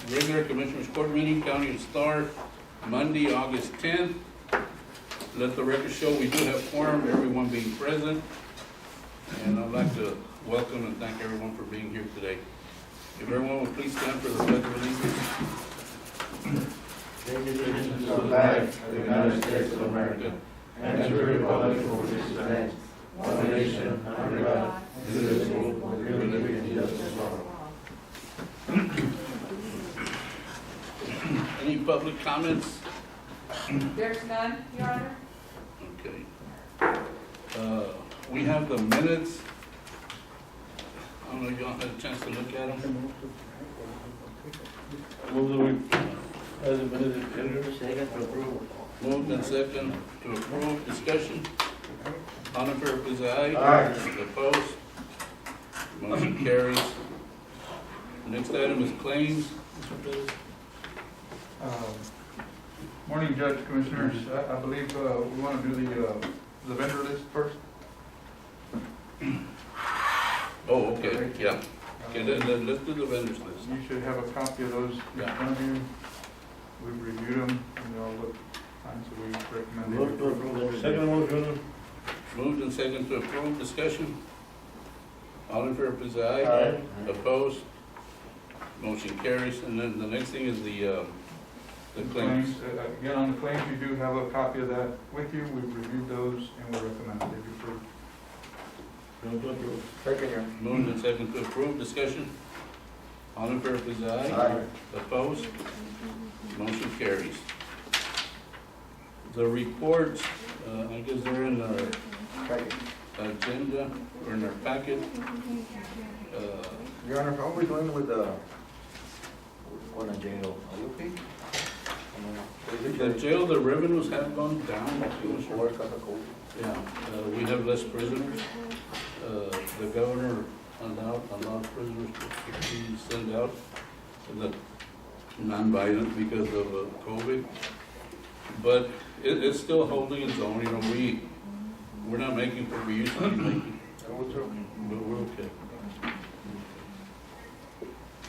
regular Commissioners Court meeting, County of Starr, Monday, August 10th. Let the record show we do have quorum, everyone being present. And I'd like to welcome and thank everyone for being here today. If everyone would please stand for the pledge of allegiance. To the flag of the United States of America, and to the republic for which it stands, one nation, under God, indivisible, with liberty and justice for all. Any public comments? There's none, Your Honor. Okay. We have the minutes. I don't know if y'all had a chance to look at them. Move the week as a minute agenda. Second to approve. Moved and second to approve. Discussion. All in favor, please, aye. Aye. Opposed? Motion carries. Next item is claims. Mr. Perez. Morning, Judge, Commissioners. I believe we want to do the vendor list first. Oh, okay, yeah. Okay, then let's do the vendors list. You should have a copy of those in front of you. We've reviewed them, and they all look fine, so we recommend they Move to approve. approve. Second motion. Moved and second to approve. Discussion. All in favor, please, aye. Aye. Opposed? Motion carries. And then the next thing is the claims. Again, on the claims, you do have a copy of that with you. We've reviewed those, and we recommend that they be approved. Move to approve. Second, Your Moved and second to approve. Discussion. All in favor, please, aye. Aye. Opposed? Motion carries. The reports, I guess they're in our Second. agenda or in our packet. Your Honor, how are we doing with the, on the jail? Are you okay? The jail, the revenues have gone down. Before it got the COVID. Yeah, we have less prisoners. The governor allowed prisoners to be sent out, non-violent because of COVID. But it's still holding its own. You know, we're not making what we used to be making, but we're okay.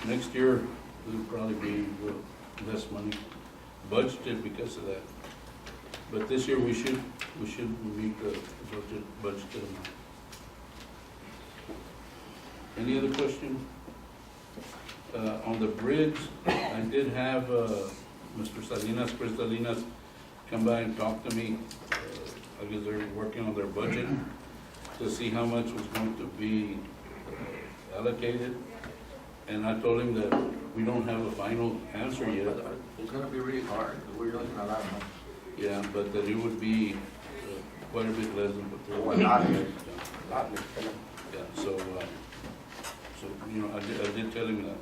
Next year, there'll probably be less money budgeted because of that. But this year, we should meet the budgeted amount. Any other question? On the bridge, I did have Mr. Salinas, Chris Salinas, come by and talk to me. I guess they're working on their budget to see how much was going to be allocated. And I told him that we don't have a final answer yet. It's gonna be really hard, because we're losing a lot of money. Yeah, but that it would be quite a bit less than Well, what not they less. Not less. Yeah, so you know, I did tell him that.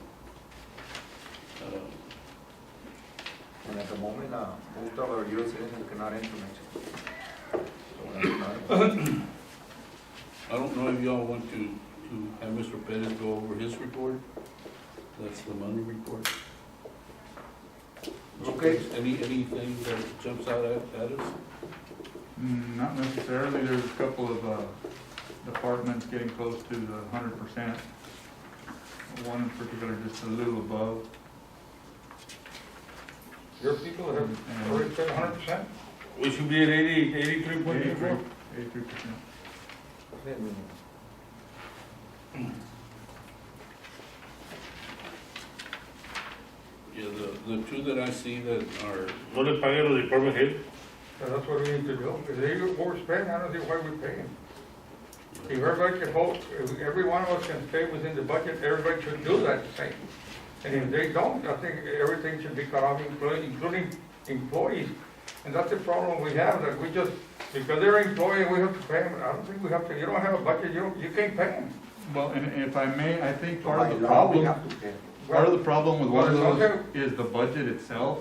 And at the moment, most of our US citizens cannot enter Mexico. I don't know if y'all want to have Mr. Perez go over his report. That's the money report. Okay. Anything that jumps out at us? Not necessarily. There's a couple of departments getting close to the 100%. One in particular just a little above. Your people have already spent 100%? We should be at 83.24. 83%. Yeah, the two that I see that are, No le pague a los department head. So that's what we need to do. If they overspend, I don't see why we pay them. If everybody can hold, if every one of us can stay within the budget, everybody should do that the same. And if they don't, I think everything should be cut off, including employees. And that's the problem we have, that we just, because they're employee, we have to pay them. I don't think we have to, you don't have a budget, you can't pay them. Well, and if I may, I think part By of the law, we problem, have to pay. part of the problem with one of Well, those is the budget itself.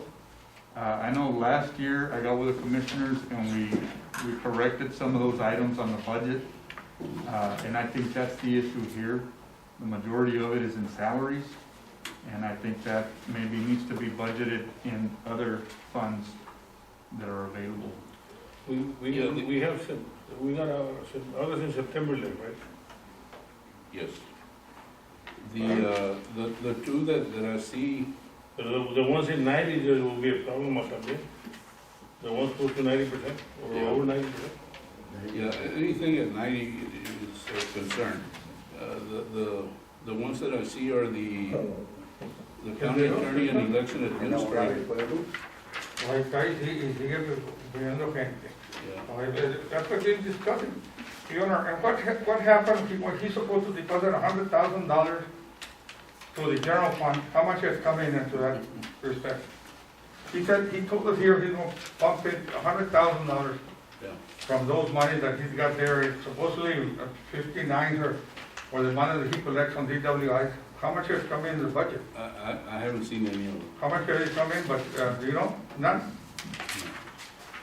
I know last year I got with the commissioners and we corrected some of those items on the budget. And I think that's the issue here. The majority of it is in salaries. And I think that maybe needs to be budgeted in other funds that are available. We got August and September left, right? yes. The two that I see The ones in 90, there will be a problem, también. The ones close to 90% or Yeah. over 90%. Yeah, anything at 90 is a concern. The ones that I see are the county attorney and election administrator. Ahí está, y sigue pidiendo gente. Yeah. That's what they're discussing. Your Honor, and what happened when he's supposed to deposit $100,000 to the general fund? How much has come in into that respect? He said, he told us here he's gonna pump in $100,000 Yeah. from those monies that he's got there. It's supposedly 59 or the money that he collects on DWIs. How much has come in the budget? I haven't seen any of them. How much has come in, but, do you know? None?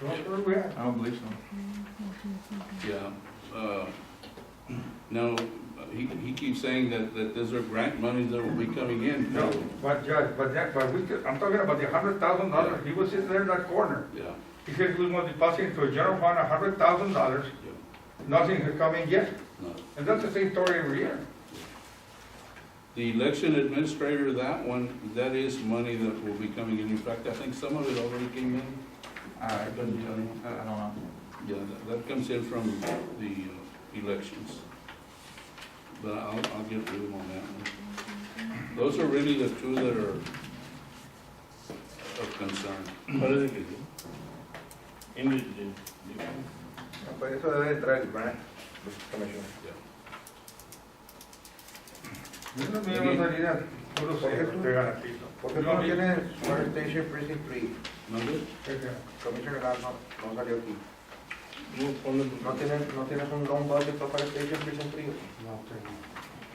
Where we at? I don't believe so. Yeah. Now, he keeps saying that those are grant monies that will be coming in. No, but Judge, I'm talking about the $100,000. He was sitting there in that corner. Yeah, He said he was going to deposit into a general fund $100,000. yeah, Nothing has come in yet. no. And that's the same story every year. The election administrator, that is money that will be coming in. In fact, I think some of it already came in. I couldn't tell you, I don't know. Yeah, that comes in from the elections. But I'll get with him on that one. Those are really the two that are of concern. Parece que sí. Pues eso debe entrar el grant, Commissioner. Yo no me iba a salir a puro cero, te garantizo. ¿Por qué tú no tienes Fire Station Precinct 3? ¿Mande? Commissioner no salió aquí. No, ponle- ¿No tienes un long budget para Fire Station Precinct 3? No, tengo.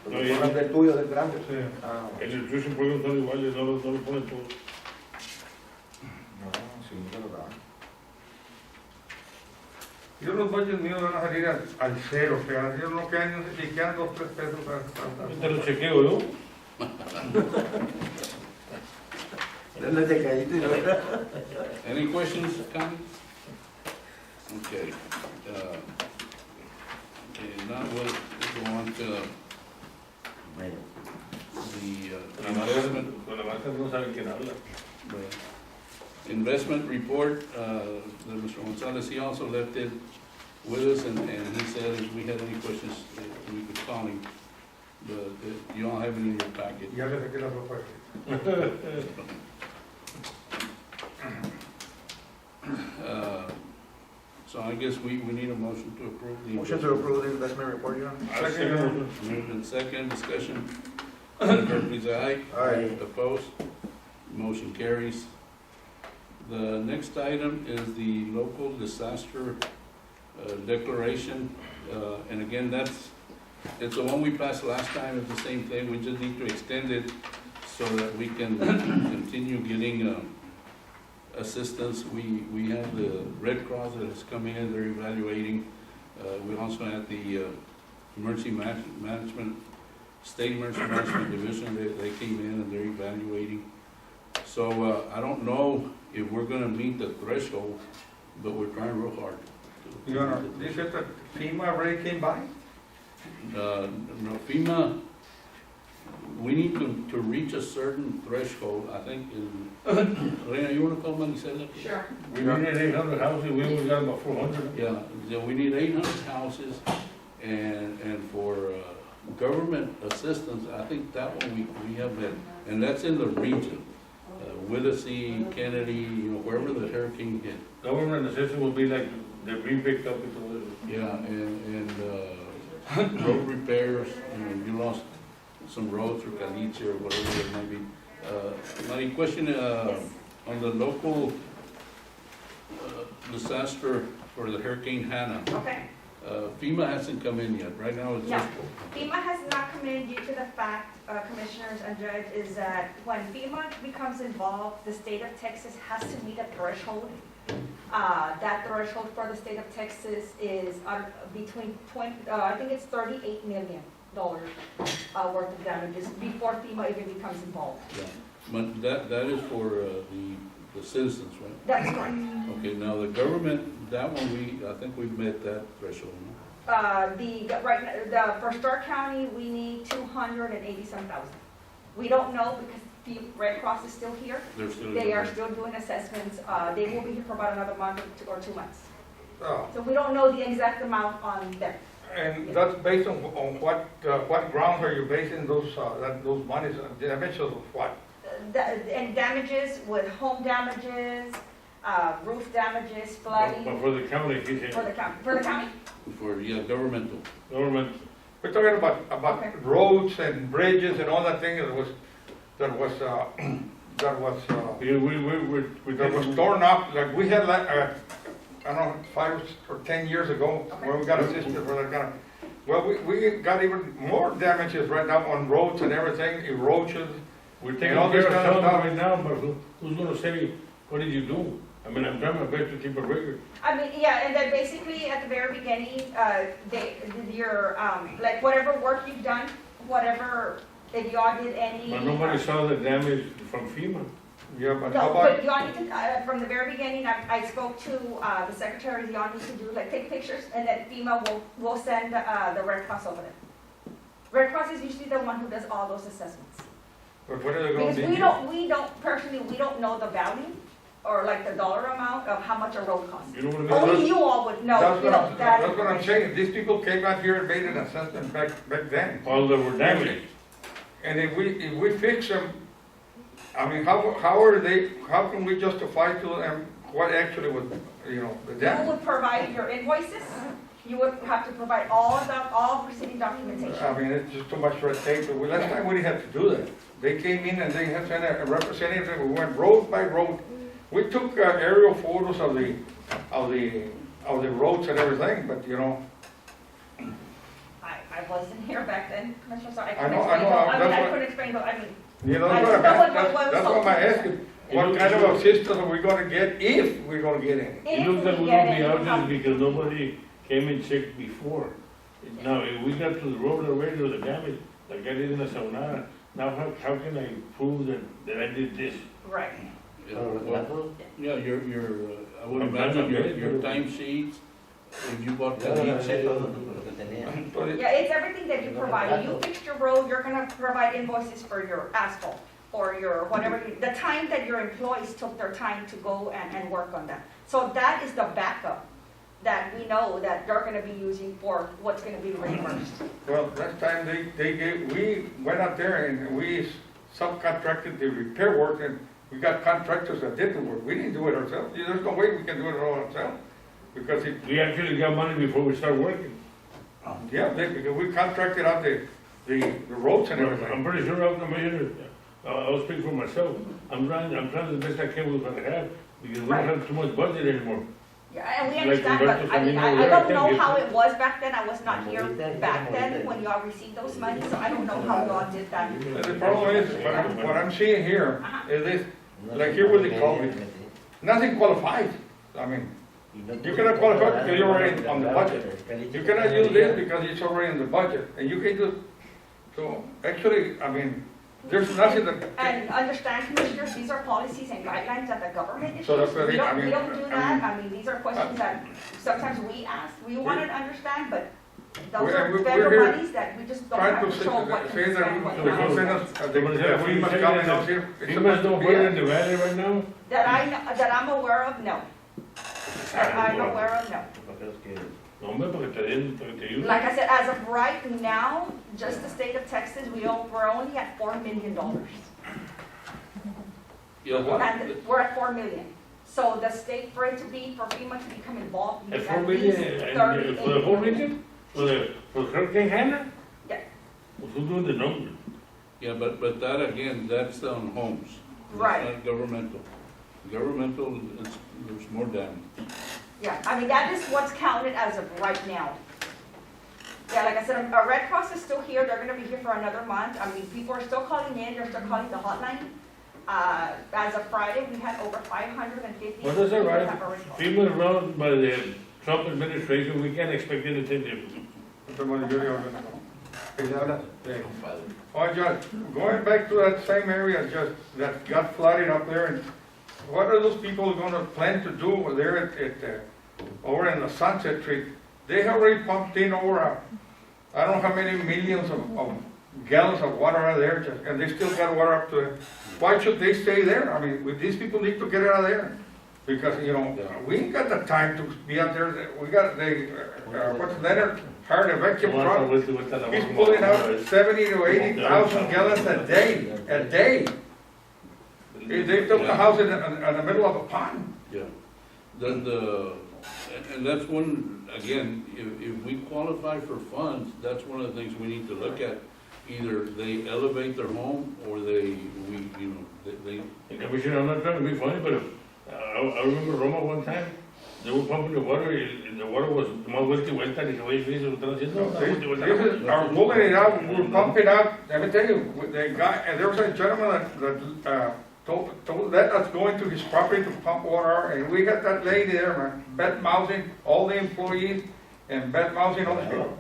No, Porque ya. pones del tuyo, del grande. Sí. Ah, El electrician program son iguales, no lo ponen todos. no, sí, es verdad. Yo los budgets míos van a salir al cero, o sea, yo no quedan, ni quedan 2 o 3 pesos. Te lo chequeo, ¿no? Denle calladito. Any questions, comments? Okay. Okay, now we'll go on to the investment. Con la marca no saben quién habla. The investment report, that Mr. Gonzalez, he also left it with us, and he said if we had any questions, we could call him. But you all have it in your packet. Ya le saqué la ropa. So I guess we need a motion to approve the. Motion to approve the investment report, Your Honor. I'll second it. Moved in second, discussion. All in favor, please, aye. Aye. Opposed? Motion carries. The next item is the local disaster declaration. And again, it's the one we passed last time, it's the same thing, we just need to extend it so that we can continue getting assistance. We have the Red Cross that has come in, they're evaluating. We also have the emergency management, state emergency management division, they came in and they're evaluating. So I don't know if we're gonna meet the threshold, but we're trying real hard. Your Honor, you said that FEMA already came by? No, FEMA, we need to reach a certain threshold, I think, Reina, you wanna call Manicela? Sure. We needed 800 houses, we only got about 400. Yeah, we need 800 houses, and for government assistance, I think that one we have been, and that's in the region. Willacy, Kennedy, wherever the hurricane hit. Government assistance will be like the being picked up and all that. Yeah, and road repairs, you lost some roads or caliche or whatever it might be. My question, on the local disaster for the Hurricane Hannah, Okay. FEMA hasn't come in yet, right now it's No. just. FEMA has not come in due to the fact, Commissioners and Judge, is that when FEMA becomes involved, the state of Texas has to meet a threshold. That threshold for the state of Texas is between I think it's $38 million worth of damages before FEMA even becomes involved. Yeah, but that is for the citizens, right? That's correct. Okay, now the government, that one I think we've met that threshold, no? For Starr County, we need 287,000. We don't know because Red Cross is still here. They're still. They are still doing assessments. They will be here for about another month or 2 months. Oh. So we don't know the exact amount on them. And that's based on what grounds are you basing those monies, damages of what? And damages with home damages, roof damages, flooding, But for the county, he said, for the county? For, yeah, governmental. government, We're talking about Okay. roads and bridges and all that thing that was we torn up, like we had like, I don't know, 5 or 10 years ago, where we got assisted for that kind of, well, we got even more damages right now on roads and everything, erosion. we're taking And all care this of kind of some stuff. right now, but who's gonna say, what did you do? I mean, I'm trying my best to keep a record. I mean, yeah, and then basically at the very beginning, like whatever work you've done, whatever, if y'all did any. But nobody saw the damage from FEMA. Yeah, but how No, about, but y'all need to, from the very beginning, I spoke to the secretaries, y'all need to do, like, take pictures, and then FEMA will send the Red Cross over there. Red Cross is usually the one who does all those assessments. but what are they gonna Because do? we don't, personally, we don't know the value, or like the dollar amount of how much a road costs. You know what I mean? Only you all would know, That's you know, that. that's what I'm saying, these people came out here and made an assessment back then. All that were damaged. And if we fix them, I mean, how can we justify to them what actually was, you know, the You damage? would provide your invoices, you would have to provide all preceding documentation. I mean, it's just too much red tape, but last time we didn't have to do that. They came in and they had sent a representative, we went road by road. We took aerial photos of the roads and everything, but you know, I wasn't here back then, Commissioner, so I I couldn't know, explain, that's I what- couldn't explain, but I mean, you know, I that's don't know what that's was what I'm told. asking. What kind of assistance are we gonna get if we're gonna get any? It looks like we we're get gonna be any out help. there because nobody came and checked before. Now, if we got to the road already or the damage, like I did in the Saunada, now how can I prove that I did this? Right. Yeah, well, yeah, I would imagine your time sheets, if you bought the Yeah, it's everything that you provide. You fixed your road, you're gonna provide invoices for your asphalt, or your whatever, the time that your employees took their time to go and work on that. So that is the backup that we know that they're gonna be using for what's gonna be reimbursed. Well, last time we went out there and we subcontracted the repair work and we got contractors that did the work. We didn't do it ourselves. There's no way we can do it all ourselves. Because We actually got money before we start working. because we contracted out the roads and I'm everything. pretty sure I'm Commissioner, I'll speak for myself. I'm trying the best I can with what I have, because we don't have too much budget anymore. Yeah, and we Like understand, Roberto but I mean, Camino I there, don't I know think how it's- it was back then. I was not here back then when y'all received those money, so I don't know how y'all did that. And the problem is, what I'm seeing here is this, like here with the COVID, nothing qualifies. I mean, you cannot qualify because you're already on the budget. You cannot use this because it's already in the budget, and you can do, so actually, I mean, there's nothing that. And understand, Commissioners, these are policies and guidelines that the government issues. So that's what We I don't, mean, we don't do I that. I mean, these are questions that sometimes we ask. We want to understand, but those We're are federal here monies that we just don't Trying have to control what say can that spend, what we cannot can send spend. us, the FEMA's coming out here. It's You must supposed know to be better us. in the valley right now? That I'm aware of, no. That I'm aware of, no. No, hombre, porque te ayuden. Like I said, as of right now, just the state of Texas, we're only at $4 million. Yeah, what? And we're at 4 million. So the state, for it to be, for FEMA to become involved, At needs 4 at million, least and 38 for the whole million. region? For Hurricane Hannah? Yeah. Well, who's doing the numbers? Yeah, but that again, that's on homes. That's Right. not governmental. Governmental, there's more damage. Yeah, I mean, that is what's counted as of right now. Yeah, like I said, our Red Cross is still here, they're gonna be here for another month. I mean, people are still calling in, they're still calling the hotline. As of Friday, we had over 550. Well, that's all people right. have already called. FEMA is run by the Trump administration, we can't expect anything different. Oh, Judge, going back to that same area, just, that got flooded up there, and what are those people gonna plan to do there over in the Sunset Tree? They have already pumped in over, I don't know how many millions gallons of water out of there, and they still got water up to it. Why should they stay there? I mean, these people need to get out of there. Because, you know, we ain't got the time to be out there. We got, what's Leonard hired a vacuum truck. He's pulling out 70 to 80,000 gallons a day. They built a house in the middle of a pond. Yeah. And that's one, again, if we qualify for funds, that's one of the things we need to look at. Either they elevate their home or they. And Commissioner, I'm not trying to be funny, but I remember Roma one time, they were pumping the water, and the water was más vuelta y vuelta, y oye, ¿qué lo están haciendo? Are pulling it out, we're pumping out. Let me tell you, and there was a gentleman that let us go into his property to pump water, and we got that lady there, man, bad mouthing all the employees, and bad mouthing all the people.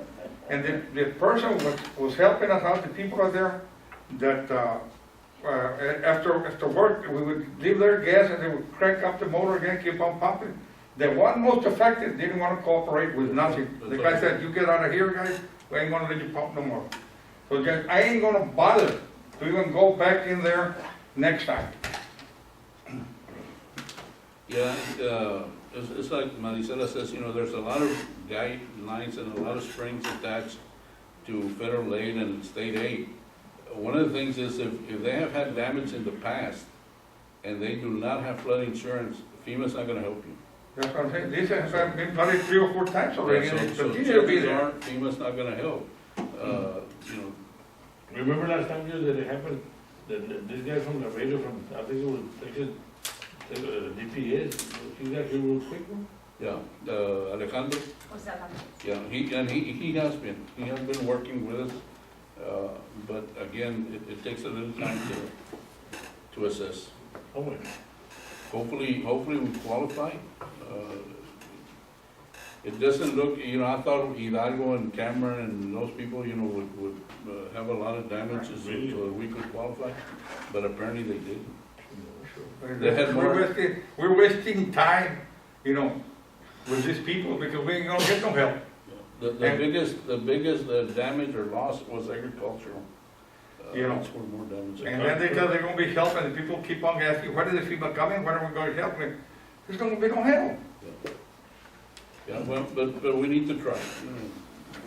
And the person was helping us out, the people out there, that, after work, we would leave their gas and they would crank up the motor again, keep on pumping. The one most affected didn't want to cooperate with nothing. The guy said, you get out of here, guys, we ain't gonna let you pump no more. So just, I ain't gonna bother to even go back in there next time. Yeah, it's like Maricela says, you know, there's a lot of guidelines and a lot of strings attached to federal aid and state aid. One of the things is if they have had damage in the past and they do not have flood insurance, FEMA's not gonna help you. That's what I'm saying. This has been flooded 3 or 4 times already, and it So continues to be chances there. are, FEMA's not gonna help. You know, Remember last time that it happened, that this guy from Laredo, from, I think it was Texas, DPS, he got here real quick, no? yeah, Alejandro, What's that? yeah, he has been working with us, but again, it takes a little time to assess. Oh, my. Hopefully we qualify. It doesn't look, you know, I thought Hidalgo and Cameron and those people, you know, would have a lot of damages so that we could qualify, but apparently they didn't. They had more. We're wasting time, you know, with these people because we ain't gonna get no help. The biggest damage or loss was agricultural. You know. That's where more damage. And then they tell they're gonna be helping, and people keep on asking, when is the FEMA coming, when are we going to help them? There's gonna be no help. Yeah, well, but we need to try. You know.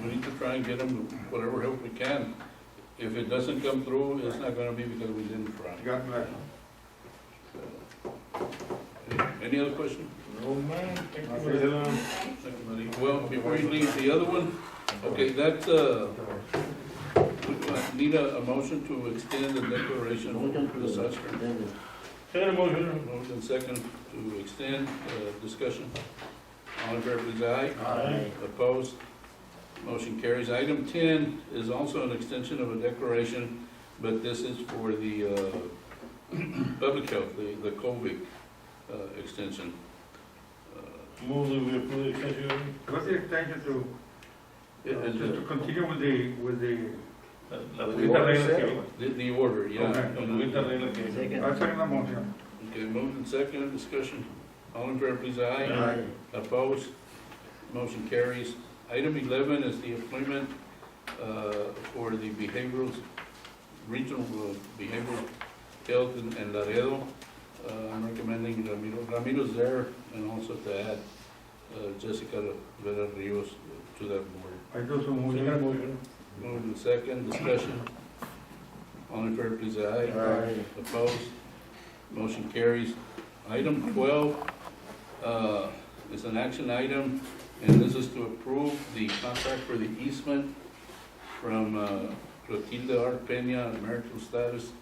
We need to try and get them whatever help we can. If it doesn't come through, it's not gonna be because we didn't try. God bless. Any other question? No, man, thank you, Maricela. Well, before you leave, the other one, okay, that's, we need a motion to extend the declaration of disaster. Second motion. Motion second to extend, discussion. All in favor, please, aye. Aye. Opposed? Motion carries. Item 10 is also an extension of a declaration, but this is for the public health, the COVID extension. Move that we approve the extension. What's the extension to, just to continue with the, The order, yeah. Okay. I second the motion. Okay, moved and second, discussion. All in favor, please, aye. Aye. Opposed? Motion carries. Item 11 is the appointment for the regional behavioral health in Laredo. I'm recommending Ramiro's there, and also to add Jessica Vera Rios to that board. I do so move. Second motion. Moved and second, discussion. All in favor, please, aye. Aye. Opposed? Motion carries. Item 12 is an action item, and this is to approve the contract for the easement from Clotilde R. Peña, marital status,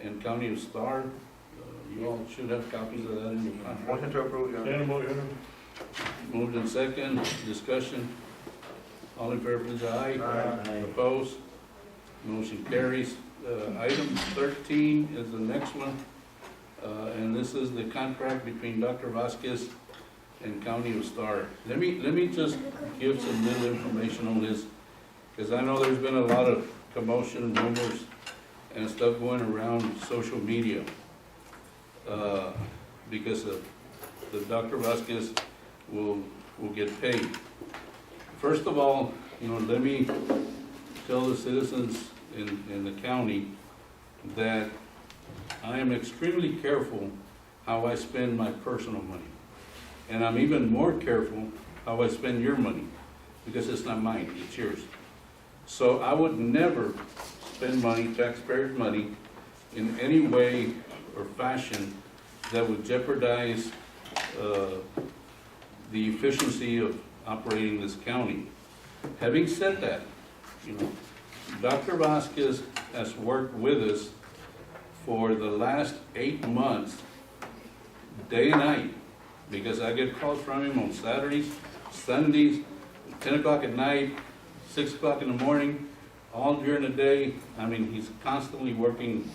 and County of Starr. You all should have copies of that in your contract. Motion to approve, Your Honor. Second motion. Moved in second, discussion. All in favor, please, aye. Aye. Opposed? Motion carries. Item 13 is the next one, and this is the contract between Dr. Vasquez and County of Starr. Let me just give some little information on this, because I know there's been a lot of commotion, rumors, and stuff going around social media, because the Dr. Vasquez will get paid. First of all, you know, let me tell the citizens in the county that I am extremely careful how I spend my personal money. And I'm even more careful how I spend your money, because it's not mine, it's yours. So I would never spend money, taxpayers' money, in any way or fashion that would jeopardize the efficiency of operating this county. Having said that, Dr. Vasquez has worked with us for the last 8 months, day and night, because I get calls from him on Saturdays, Sundays, 10 o'clock at night, 6 o'clock in the morning, all during the day. I mean, he's constantly working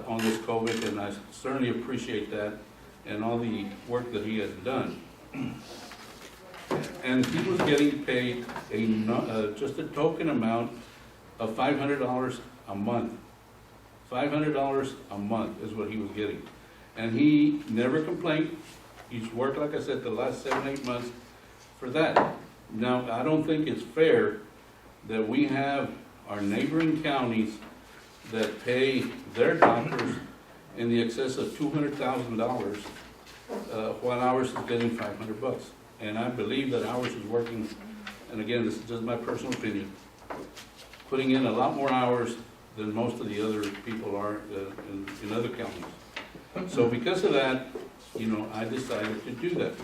on this COVID, and I certainly appreciate that and all the work that he has done. And he was getting paid just a token amount of $500 a month. $500 a month is what he was getting. And he never complained. He's worked, like I said, the last 7, 8 months for that. Now, I don't think it's fair that we have our neighboring counties that pay their doctors in the excess of $200,000, while ours is getting $500. And I believe that ours is working, and again, this is just my personal opinion, putting in a lot more hours than most of the other people are in other counties. So because of that, I decided to do that,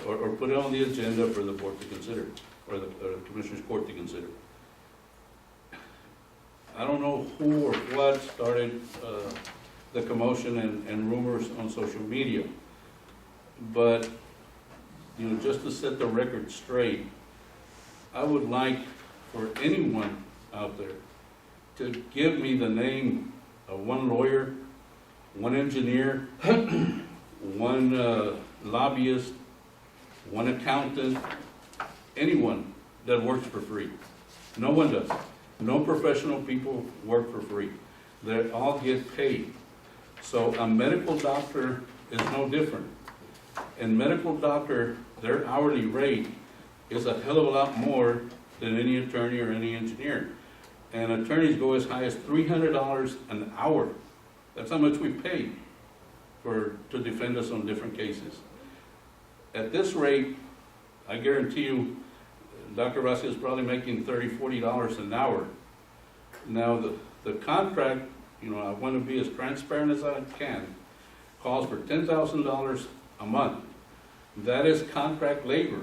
or put it on the agenda for the board to consider, or the Commissioners Court to consider. I don't know who or what started the commotion and rumors on social media, but just to set the record straight, I would like for anyone out there to give me the name of one lawyer, one engineer, one lobbyist, one accountant, anyone that works for free. No one does. No professional people work for free. They all get paid. So a medical doctor is no different. And medical doctor, their hourly rate is a hell of a lot more than any attorney or any engineer. And attorneys go as high as $300 an hour. That's how much we pay to defend us on different cases. At this rate, I guarantee you, Dr. Vasquez is probably making $30, $40 an hour. Now, the contract, I want to be as transparent as I can, calls for $10,000 a month. That is contract labor.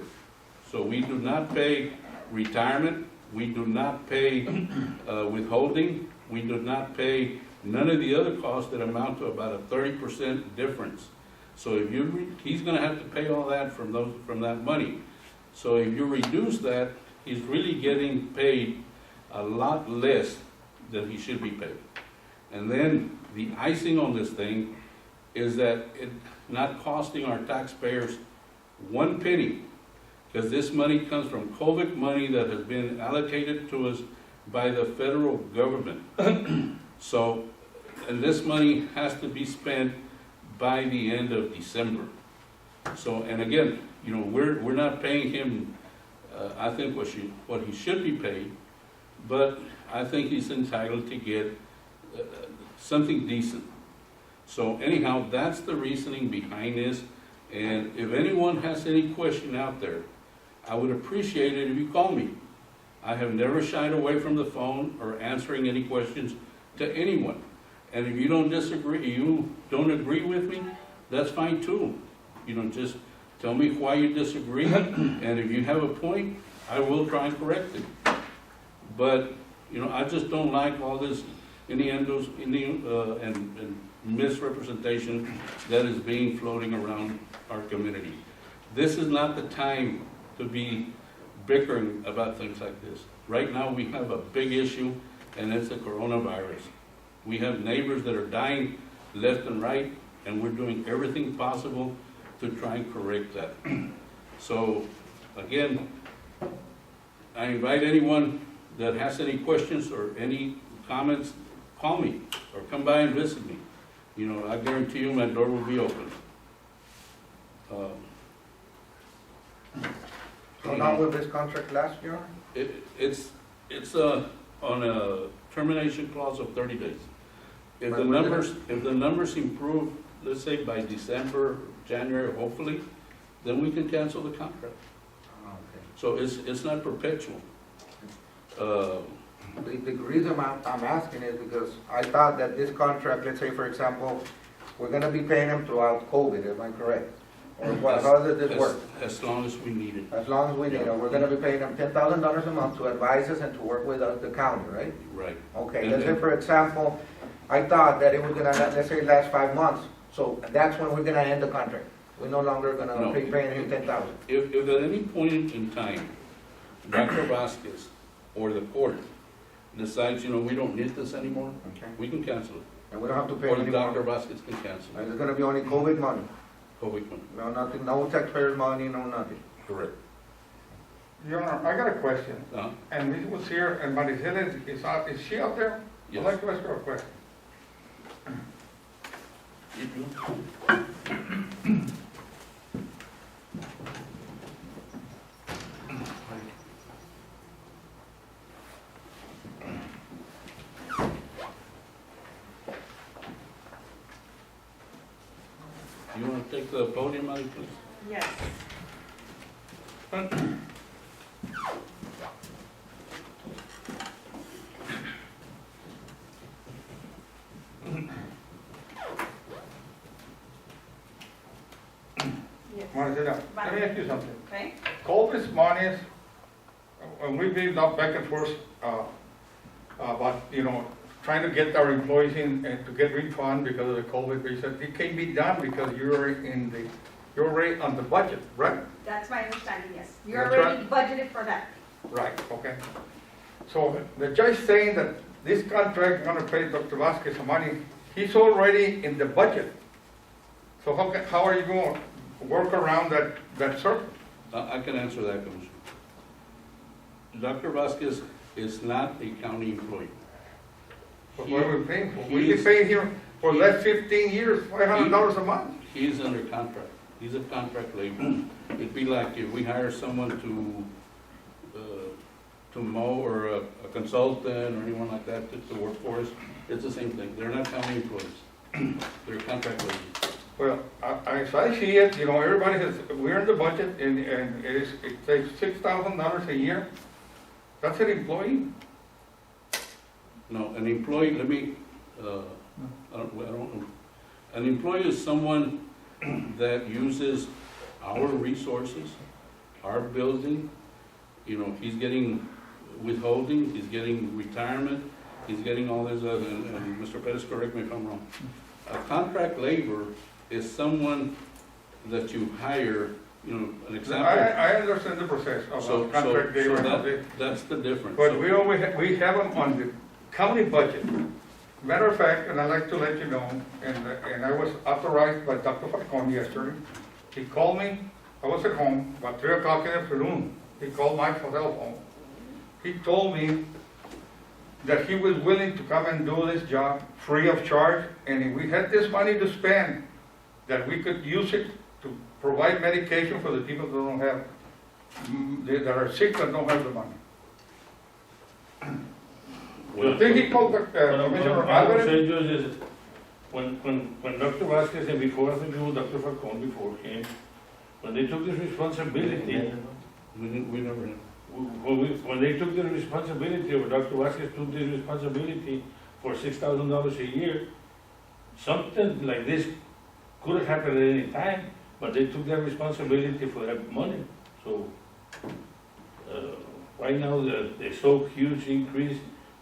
So we do not pay retirement, we do not pay withholding, we do not pay none of the other costs that amount to about a 30% difference. So if he's going to have to pay all that from that money. So if you reduce that, he's really getting paid a lot less than he should be paid. And then the icing on this thing is that it's not costing our taxpayers 1 penny, because this money comes from COVID money that has been allocated to us by the federal government. So, and this money has to be spent by the end of December. So, and again, we're not paying him, I think what he should be paid, but I think he's entitled to get something decent. So anyhow, that's the reasoning behind this. And if anyone has any question out there, I would appreciate it if you call me. I have never shied away from the phone or answering any questions to anyone. And if you don't agree with me, that's fine too. Just tell me why you disagree, and if you have a point, I will try and correct it. But, I just don't like all this innuendos and misrepresentation that is being floating around our community. This is not the time to be bickering about things like this. Right now, we have a big issue, and it's the coronavirus. We have neighbors that are dying left and right, and we're doing everything possible to try and correct that. So, again, I invite anyone that has any questions or any comments, call me or come by and visit me. I guarantee you my door will be open. So now will this contract last year? It's on a termination clause of 30 days. If But the we're gonna- numbers improve, let's say by December, January, hopefully, then we can cancel the contract. Okay. So it's not perpetual. The reason I'm asking is because I thought that this contract, let's say for example, we're gonna be paying them throughout COVID, am I correct? Or what, how does this work? As long as we need it. As long as we, we're gonna be paying them $10,000 a month to advise us and to work with the county, right? Right. Okay, let's say for example, I thought that it was gonna, let's say last 5 months, so that's when we're gonna end the contract. We're no longer gonna No. be paying him 10,000. If at any point in time, Dr. Vasquez or the court decides, we don't need this anymore, Okay. we can cancel it. And we don't have to pay Or him Dr. anymore. Vasquez can cancel it. And it's gonna be only COVID money. COVID money. No, nothing, no taxpayers' money, no nothing. Correct. Your Honor, I got a question, Uh-huh. and this was here, and Maricela is she out there? I'd Yes. like to ask her a question. You want to take the podium, Ali, please? Yes. Yes. Maricela, let me ask you something. Okay? COVID money, when we've been up back and forth, about, trying to get our employees in and to get refund because of the COVID, we said it can't be done because you're already on the budget, right? That's my understanding, yes. You're That's already budgeted for that. Right, okay. So the judge saying that this contract gonna pay Dr. Vasquez some money, he's already in the budget. So how are you going to work around that circle? I can answer that, Commissioner. Dr. Vasquez is not a county employee. What are we paying for? We've been paying him for the last 15 years, $500 a month. He's under contract. He's a contract labor. It'd be like if we hire someone to mow or a consultant or anyone like that to work for us. It's the same thing. They're not county employees. They're contract laborers. Well, as I see it, everybody has, we're in the budget and it takes $6,000 a year. That's an employee. No, an employee, I don't know. An employee is someone that uses our resources, our building. He's getting withholding, he's getting retirement, he's getting all this other, and Mr. Perez, correct me if I'm wrong. A contract labor is someone that you hire, an example. I understand the process So, of contract labor and all this. that's the difference. But So- we have them on the county budget. Matter of fact, and I'd like to let you know, and I was authorized by Dr. Falcone yesterday. He called me, I was at home, about 3 o'clock in the afternoon. He called my cell phone. He told me that he was willing to come and do this job free of charge, and if we had this money to spend, that we could use it to provide medication for the people that don't have, that are sick and don't have the money. The thing he called Commissioner What I would Alvarez, say, Judge, is when Dr. Vasquez and before, I think it was Dr. Falcone before came, when they took this responsibility, We never had. when they took the responsibility, or Dr. Vasquez took the responsibility for $6,000 a year, something like this could have happened at any time, but they took that responsibility for that money. So, right now, there's so huge increase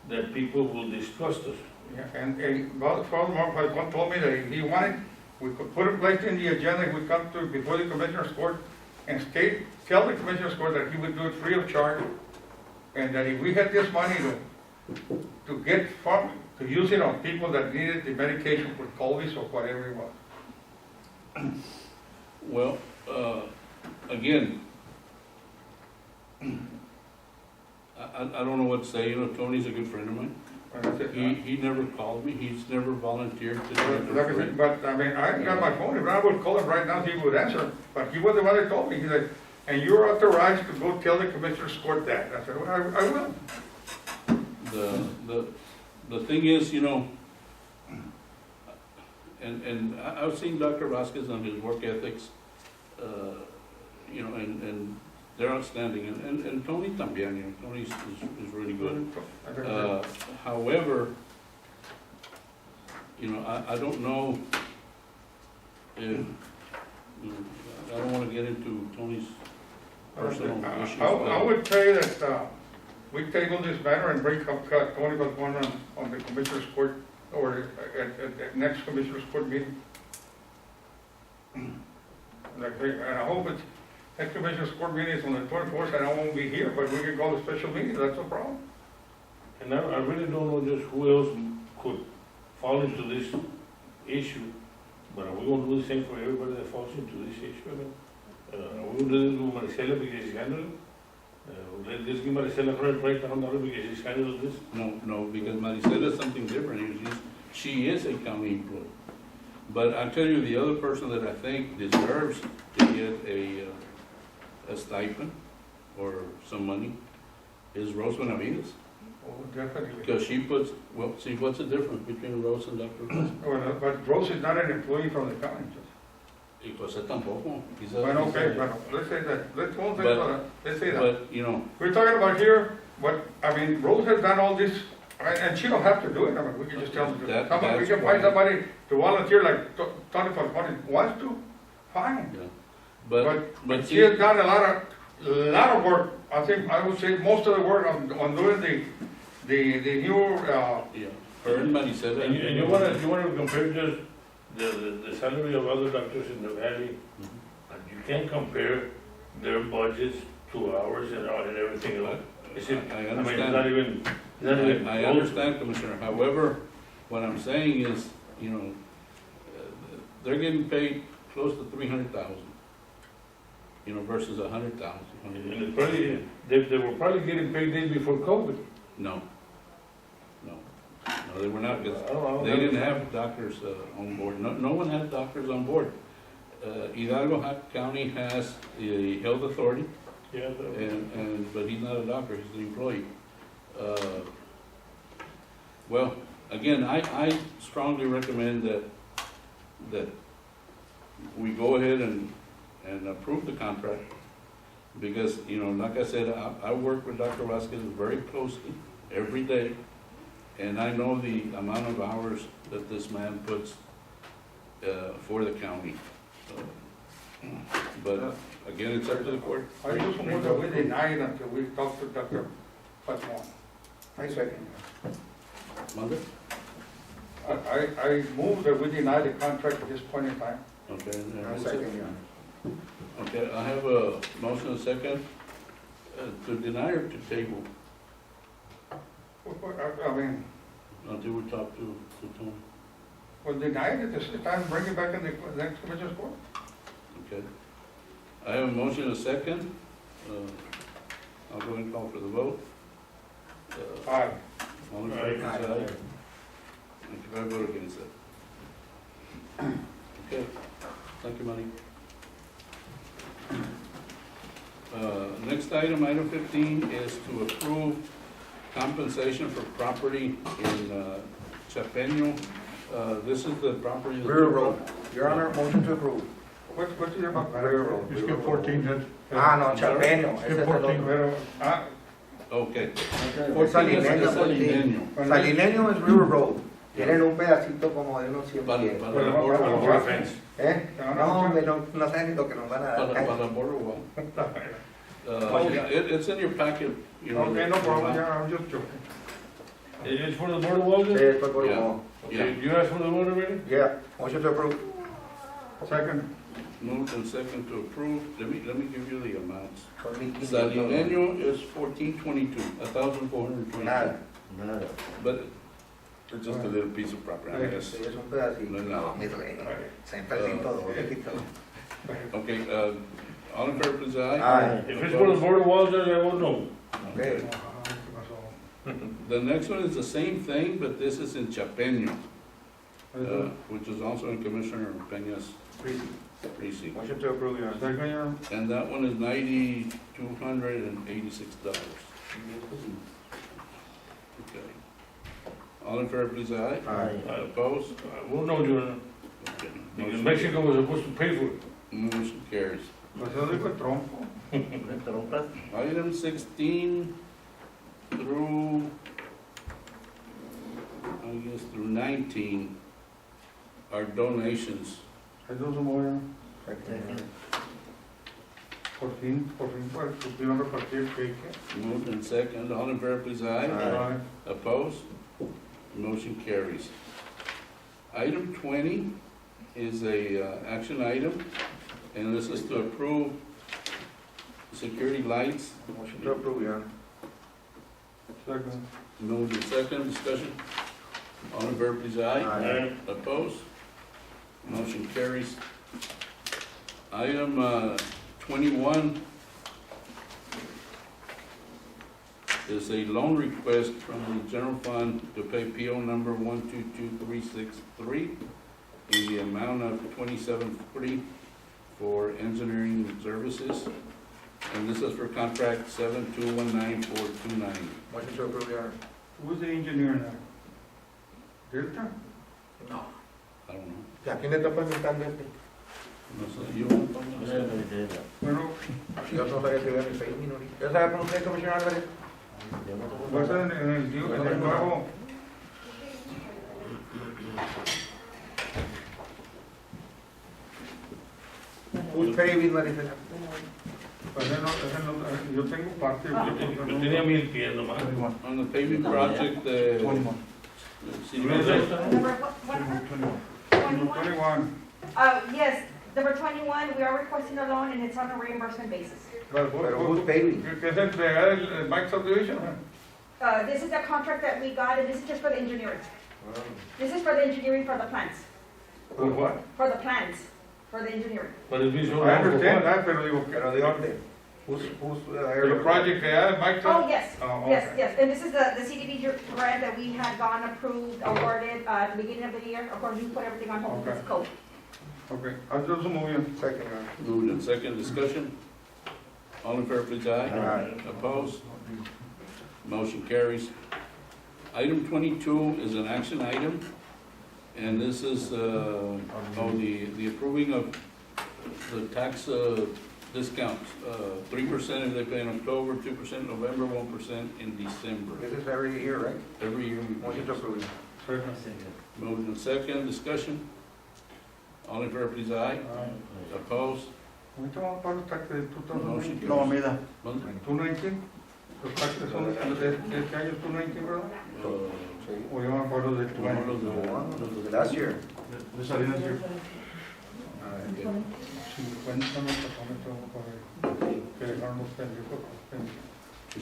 that people will distrust us. yeah, and furthermore, Falcone told me that if he wanted, we could put a place in the agenda, if we come to, before the Commissioner's Court, and tell the Commissioner's Court that he would do it free of charge, and that if we had this money to get from, to use it on people that needed the medication for COVID or whatever it was. Well, again, I don't know what to say, Tony's a good friend of mine. And I said, He never called me, he's never volunteered to do it like for I free. said, but I mean, I got my phone, if I would call him right now, he would answer, but he was the one that told me, he said, and you're authorized to go tell the Commissioner's Court that. I said, well, I will. the thing is, you know, and I've seen Dr. Vasquez on his work ethics, you know, and they're outstanding, and Tony también, you know, Tony is really good. However, you know, I don't know if, you know, I don't wanna get into Tony's personal issues. I would say that, we table this matter and bring up Tony Balcon on the Commissioner's Court, or at next Commissioner's Court meeting. Like, and I hope it's, next Commissioner's Court meeting is on the 24th, and I won't be here, but we can call a special meeting, that's no problem. And I really don't know just who else could fall into this issue, but are we gonna do the same for everybody that falls into this issue? Are we gonna do this with Maricela because she's handling it? Let's give Maricela $120,000 because she's handling this? No, because Maricela is something different. She is a county employee. But I tell you, the other person that I think deserves to get a stipend or some money is Rose Benavides. Oh, definitely. Because she puts, well, see, what's the difference between Rose and Dr. Rose? Well, but Rose is not an employee from the county, Judge. Y José tampoco. Well, okay, well, let's say that, let's say that. But, you know, We're talking about here, but, I mean, Rose has done all this, and she don't have to do it, I mean, we can just tell them, we can find somebody to volunteer like Tony Falcone wants to, fine. yeah. But she has done a lot of work, I think, I would say most of the work on doing the new, Yeah, her and Maricela. And you wanna compare just the salary of other doctors in the valley, and you can't compare their budgets to ours and everything else. I I mean, understand. it's not even I understand, Commissioner. However, what I'm saying is, you know, they're getting paid close to 300,000, you know, versus 100,000. And it's probably, they were probably getting paid days before COVID. No, they were not, because I don't they didn't have doctors on board. No one had doctors on board. Hidalgo County has the health authority, Yeah, but he's not a doctor, he's an employee. Well, again, I strongly recommend that we go ahead and approve the contract, because, you know, like I said, I work with Dr. Vasquez very closely every day, and I know the amount of hours that this man puts for the county. But again, it's up to the court. I just want that we deny it until we talk to Dr. Falcone. I second. Mother? I move that we deny the contract at this point in time. Okay. and I who's second, it? Your Honor. Okay, I have a motion and a second to deny or to table I mean, until we talk to Tony. well, deny it at this time, bring it back in the next Commissioner's Court. Okay. I have a motion and a second. I'll go ahead and call for the vote. Aye. All in favor, say aye. And if I vote against it. Okay, thank you, Money. Next item, item 15, is to approve compensation for property in Chapeño. This is the property. River Road. Your Honor, motion to approve. What's your about? River Road. You skip 14, Judge. Ah, no, Chapeño. Ese es el otro. Pero, Okay. Salineño, Salineño es River Road. Tienen un pedacito como de unos 100 Para pies. la Bueno, border bueno, wall. fence. ¿Eh? No, hombre, no saben ni lo que nos van a dar. Para la border wall. It's in your packet, you know. okay, no problem, yeah, I'm just joking. It's for the border walls? Sí, esto por Yeah. favor. Yeah. You asked for the border already? Yeah, motion to approve. Second. Moved and second to approve. Let me give you the amounts. Son 1,500. Salineño is 1422, 1,420. Nada, nada. But it's just a little piece of property, I guess. Sí, es un pedacito. No, no. No, mi rey. Se perdí todo. Okay, all in favor, please, aye. Aye. If it's for the border walls, then I won't know. Okay. The next one is the same thing, but this is in Chapeño, which is also in Commissioner Peña's precinct. Motion to approve, Your Honor. Second, yeah. And that one is $9,286. Okay. All in favor, please, aye. Aye. Opposed? Well, no, Your Honor, Okay. because Motion- Mexico was supposed to pay for it. Motion carries. Pues eso dijo Trump. Item 16 through, I guess through 19 are donations. Entonces muy bien. Por fin, pues, supieron repartir cake. Moved and second, all in favor, please, aye. Aye. Opposed? Motion carries. Item 20 is a action item, and this is to approve security lights. Motion to approve, Your Honor. Second. Moved and second, discussion. All in favor, please, aye. Aye. Opposed? Motion carries. Item 21 is a loan request from the general fund to pay PO number 122363 in the amount of $27.40 for engineering services. And this is for contract 7219429. Motion to approve, Your Honor. Who's the engineer now? Delta? No. I don't know. ¿A quién le está presentando este? No sé, yo. Bueno, Yo no sabía que había ni 6 minorías. ¿Ya sabe con usted, comisionado Álvarez? va a ser en el nuevo. Who's paving, Maricela? Pues yo tengo parte. Yo tenía 1000 pies nomás. On the paving project, Number what number? 21? 21. Yes, number 21, we are requesting a loan and it's on a reimbursement basis. Pero who's paving? ¿Qué es entregar el Mike Subdivision? This is the contract that we got, and this is just for the engineering. This is for the engineering for the plans, ¿Por what? for the plans, for the engineering. But it's been so I long. understand that, pero digo, ¿Pero de dónde? Who's el project que ya Mike Oh, yes, Oh, yes, okay. yes, and this is the CDB grant that we had gone approved, awarded, at the beginning of the year. Of course, we put everything on hold, it's COVID. Okay, entonces muy bien. Second, Your Honor. Moved and second, discussion. All in favor, please, aye. Aye. Opposed? Motion carries. Item 22 is an action item, and this is, the approving of the tax, discounts. 3% if they pay in October, 2% in November, 1% in December. This is every year, right? Every year we Motion to approve. Moved and second, discussion. All in favor, please, aye. Opposed? ¿Cuánto vamos a pagar los taxes de 2019? No, mira. 219. Los taxes son de este año 219, ¿verdad? O yo me acuerdo de tu año. Last year. De Salinas, sí. 50 50 me pasó, me tengo que dejaron los pendejos.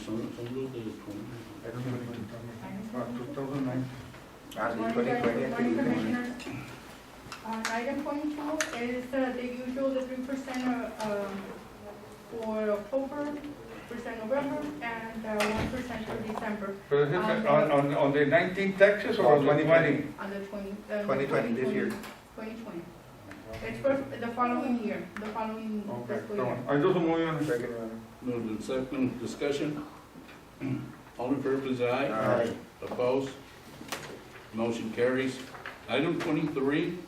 son los de 20. 2009. Ah, sí, Morning, 2020. morning, Commissioners. Item 22 is the usual, the 3% for October, percent November, and 1% for December Pero es on the 19 taxes or on the 2020? on the 2020, this year. 2020. It's for the following year, the following Okay, fiscal come year. on. Entonces muy bien. Second, Your Honor. Moved and second, discussion. All in favor, please, aye. Aye. Opposed? Motion carries. Item 23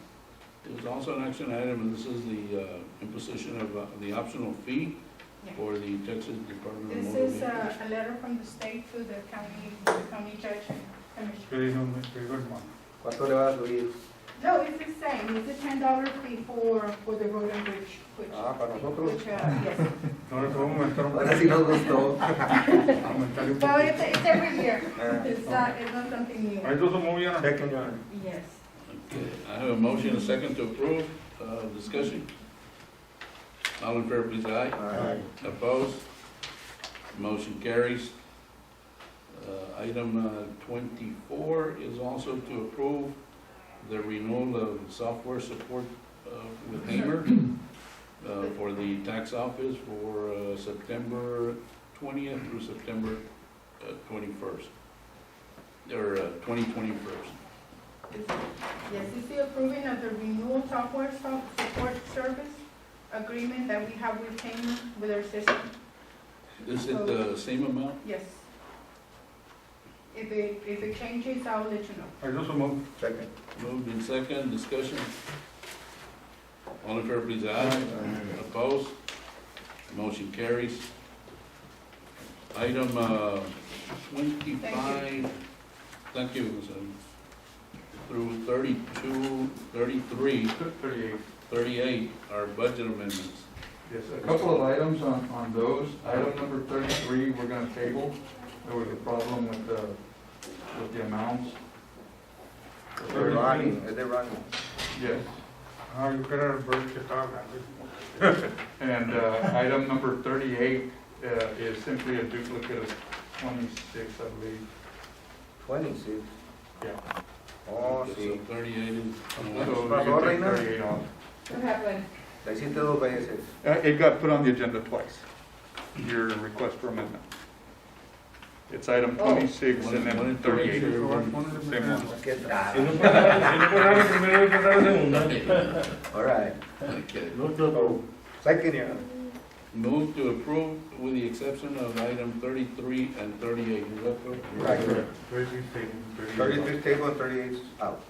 is also an action item, and this is the imposition of the optional fee Yeah. for the Texas Department of This Motor is Vehicles. a letter from the state to the county judge and commissioner. ¿Qué dijo el hermano? ¿Cuánto le va a subir? No, it's the same, it's a $10 fee for the road and bridge, which, Ah, para nosotros. which, yes. No le puedo aumentar un Ahora sí nos gustó. aumentarle un Well, poquito. it's every year, Ah, it's not something new. Entonces muy bien. Second, Your Honor. Yes. Okay, I have a motion and a second to approve. Discussion. All in favor, please, aye. Aye. Opposed? Motion carries. Item 24 is also to approve the renewal of software support with Hamer for the tax office for September 20th through September 21st, or 2021st. Yes, it's the approving of the renewal software support service agreement that we have with Hamer with our system. Is it the same amount? Yes. If it changes, I'll let you know. I just move. Second. Moved in second, discussion. All in favor, please, aye. Opposed? Motion carries. Item, 25, thank you, through 32, 33, 38 are budget amendments. Yes, a couple of items on those. Item number 33, we're gonna table. There was a problem with the amounts. They're running, they're running. Yes. You better break it down. And item number 38 is simply a duplicate of 26, I believe. 26. Yeah. Oh, So sí. 38 is, So you Pasó, can take Reina? 38 off. What happened? La hiciste dos veces. It got put on the agenda twice, your request for amendment. It's item 26 and then 38. Same one. Qué Si tal. no pasaron la primera, y pasaron la segunda. All right. okay. No te apruebo. Second, Your Honor. Move to approve with the exception of item 33 and 38. Is that correct? Right. 33 33 table and 38 out.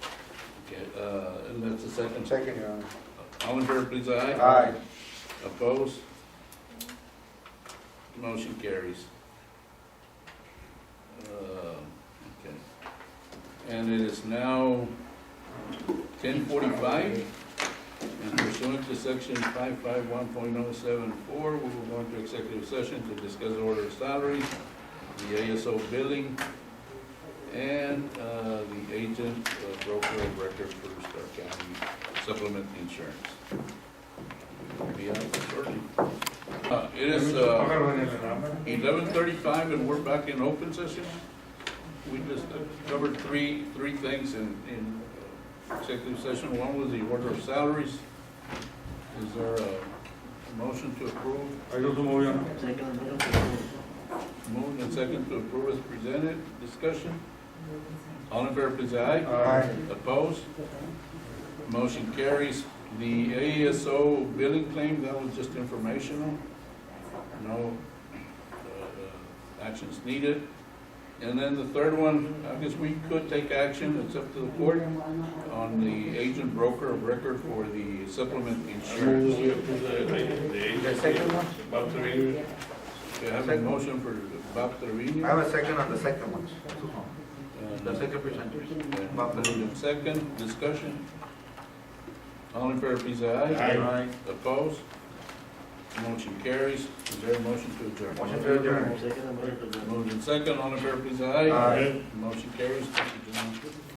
Okay, and that's the second. Second, Your Honor. All in favor, please, aye. Aye. Opposed? Motion carries. Okay. And it is now 10:45, and pursuant to section 551.074, we will go into executive session to discuss order of salaries, the ASO billing, and the agent broker of record for Starr County supplement insurance. We'll be out shortly. It is 11:35 and we're back in open session. We just covered three things in executive session. One was the order of salaries. Is there a motion to approve? I just move, Your Honor. Moved and second to approve as presented. Discussion? All in favor, please, aye. Aye. Opposed? Motion carries. The ASO billing claim, that was just informational. No actions needed. And then the third one, I guess we could take action, it's up to the court, on the agent broker of record for the supplement insurance. The second one? About 3. We have a motion for Bob Trevino. I have a second on the second one. and, The second presenter. and moved in second, discussion. All in favor, please, aye. Aye. Opposed? Motion carries. Is there a motion to adjourn? Motion to adjourn. Moved in second, all in favor, please, aye. Aye. Motion carries. Thank you, gentlemen.